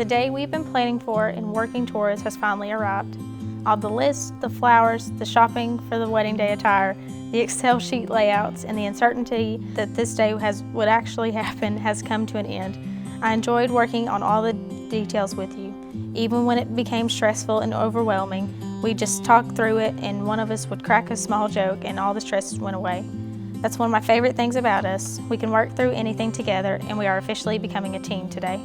The day we've been planning for and working towards has finally arrived. All the lists, the flowers, the shopping for the wedding day attire, the Excel sheet layouts, and the uncertainty that this day would actually happen has come to an end. I enjoyed working on all the details with you. Even when it became stressful and overwhelming, we just talked through it and one of us would crack a small joke and all the stress went away. That's one of my favorite things about us. We can work through anything together and we are officially becoming a team today.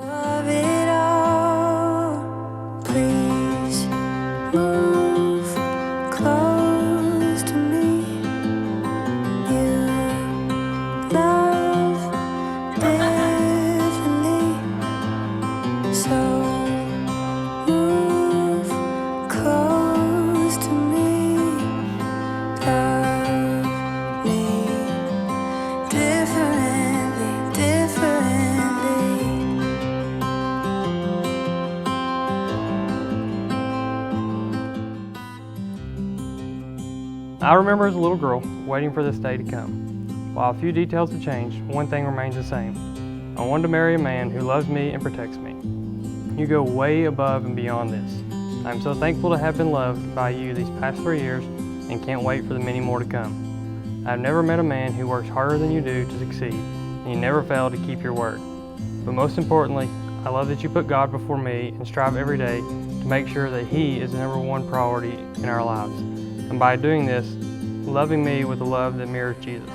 Of it all, please move close to me. You love differently, so move close to me. Love me differently, differently. I remember as a little girl waiting for this day to come. While a few details have changed, one thing remains the same. I wanted to marry a man who loves me and protects me. You go way above and beyond this. I am so thankful to have been loved by you these past 3 years and can't wait for the many more to come. I have never met a man who works harder than you do to succeed, and you never fail to keep your word. But most importantly, I love that you put God before me and strive every day to make sure that He is the #1 priority in our lives. And by doing this, loving me with a love that mirrors Jesus.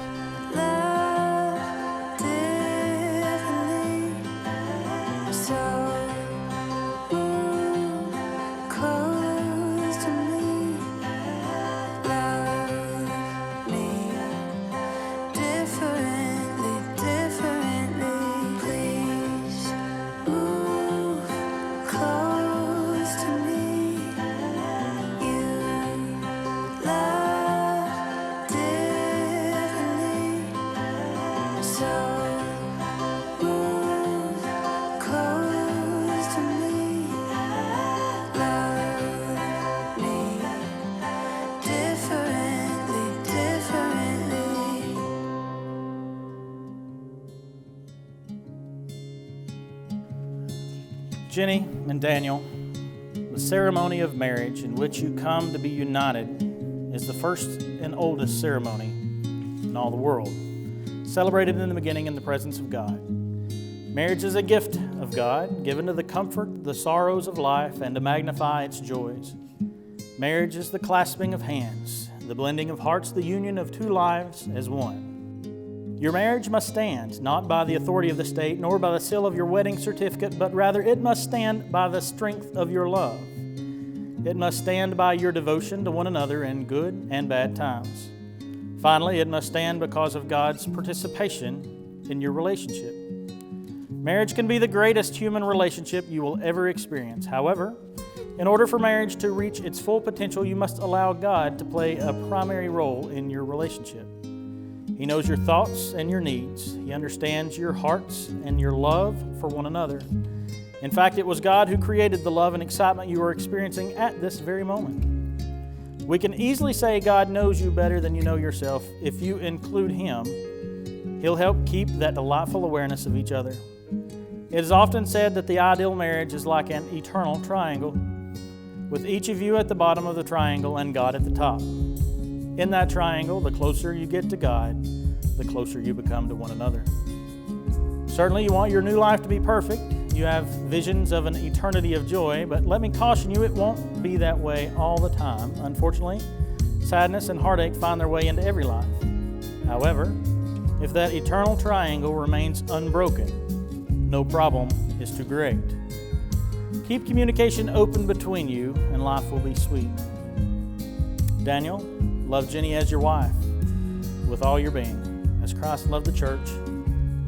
Love differently, so move close to me. Love me differently, differently. Please move close to me. You love differently, so move close to me. Love me differently, differently. Ginnie and Daniel, the ceremony of marriage in which you come to be united is the first and oldest ceremony in all the world, celebrated in the beginning in the presence of God. Marriage is a gift of God, given to the comfort, the sorrows of life, and to magnify its joys. Marriage is the clasping of hands, the blending of hearts, the union of two lives as one. Your marriage must stand, not by the authority of the state, nor by the seal of your wedding certificate, but rather it must stand by the strength of your love. It must stand by your devotion to one another in good and bad times. Finally, it must stand because of God's participation in your relationship. Marriage can be the greatest human relationship you will ever experience. However, in order for marriage to reach its full potential, you must allow God to play a primary role in your relationship. He knows your thoughts and your needs. He understands your hearts and your love for one another. In fact, it was God who created the love and excitement you are experiencing at this very moment. We can easily say God knows you better than you know yourself. If you include Him, He'll help keep that delightful awareness of each other. It is often said that the ideal marriage is like an eternal triangle, with each of you at the bottom of the triangle and God at the top. In that triangle, the closer you get to God, the closer you become to one another. Certainly, you want your new life to be perfect. You have visions of an eternity of joy, but let me caution you, it won't be that way all the time. Unfortunately, sadness and heartache find their way into every life. However, if that eternal triangle remains unbroken, no problem is too great. Keep communication open between you, and life will be sweet. Daniel, love Ginnie as your wife with all your being, as Christ loved the church,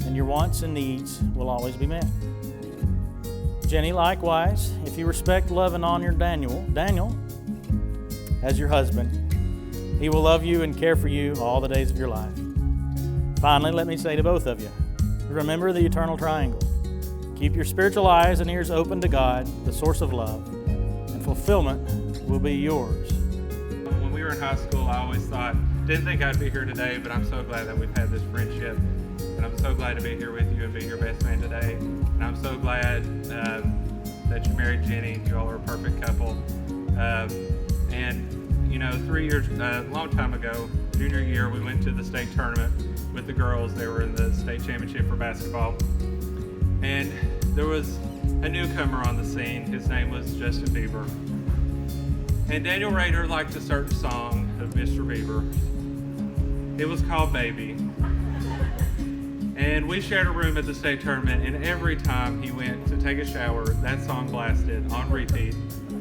and your wants and needs will always be met. Ginnie, likewise, if you respect, love, and honor Daniel as your husband, he will love you and care for you all the days of your life. Finally, let me say to both of you, remember the eternal triangle. Keep your spiritual eyes and ears open to God, the source of love, and fulfillment will be yours. When we were in high school, I always didn't think I'd be here today, but I'm so glad that we've had this friendship. And I'm so glad to be here with you and be your best man today. And I'm so glad that you married Ginnie. You all are a perfect couple. And you know, 3 years, a long time ago, junior year, we went to the state tournament with the girls. They were in the state championship for basketball. And there was a newcomer on the scene. His name was Justin Bieber. And Daniel Rader liked a certain song of Mr. Bieber. It was called Baby. And we shared a room at the state tournament, and every time he went to take a shower, that song blasted on repeat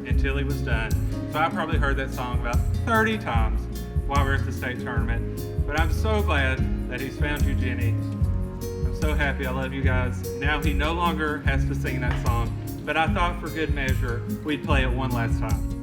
until he was done. So I probably heard that song about 30 times while we were at the state tournament. But I'm so glad that he's found you, Ginnie. I'm so happy. I love you guys. Now he no longer has to sing that song, but I thought for good measure we'd play it one last time.